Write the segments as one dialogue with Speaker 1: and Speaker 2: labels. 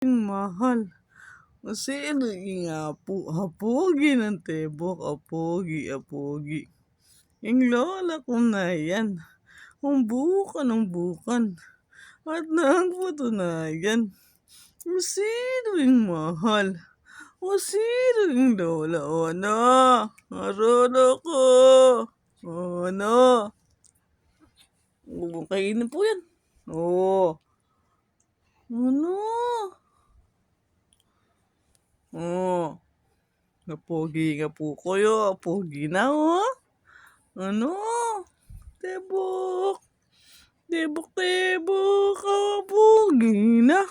Speaker 1: Mahal. Sino yung hapugi ng tebok, apogi. Yung lola ko na yan, ang bukan ng bukan. At napatunayan, kung sino yung mahal, o sino yung lola, o ano, arolo ko, o ano, kainin po yan, o, ano, o, napogi nga po kayo, pogi na o, ano, tebok, tebok, pogi na,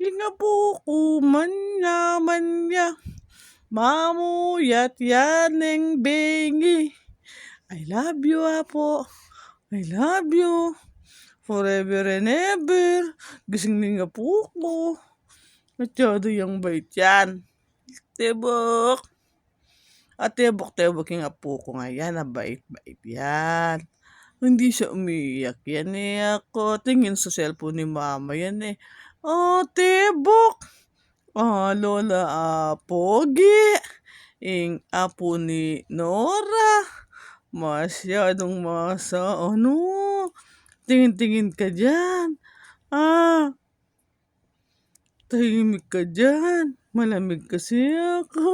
Speaker 1: inga po manya, mamuyat yaneng bengi, I love you apo, I love you, forever and ever, gising nga po ko, masyado yung bait yan, tebok. At tebok yung apo ko nga yan, bait yan. Hindi siya umiiyak yan ako. Tingin sa cellphone ni mama yan Oh, tebok! Lola Pogi. Ing apo ni Nora. Masyadong ano? Tingin-tingin ka dyan. Tahimik ka dyan. Malamig kasi ako.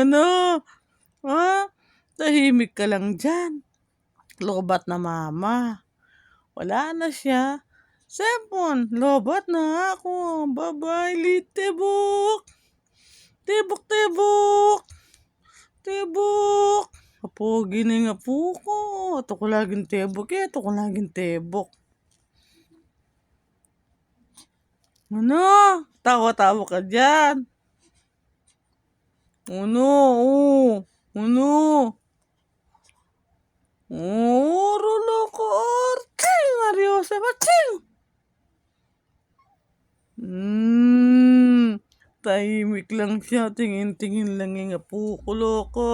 Speaker 1: Ano? Tahimik ka lang dyan. Lobat na mama. Wala na siya. Sepon, lobat na ako. Bye-bye, litebok. Tebok. Apogi na nga po ko. Ito ko laging tebok. Ano? Tawa-tawa ka dyan. Ano? Rulo ko, orting, Mario Sebastian. Tahimik lang siya, tingin-tingin lang yung apo ko, loko.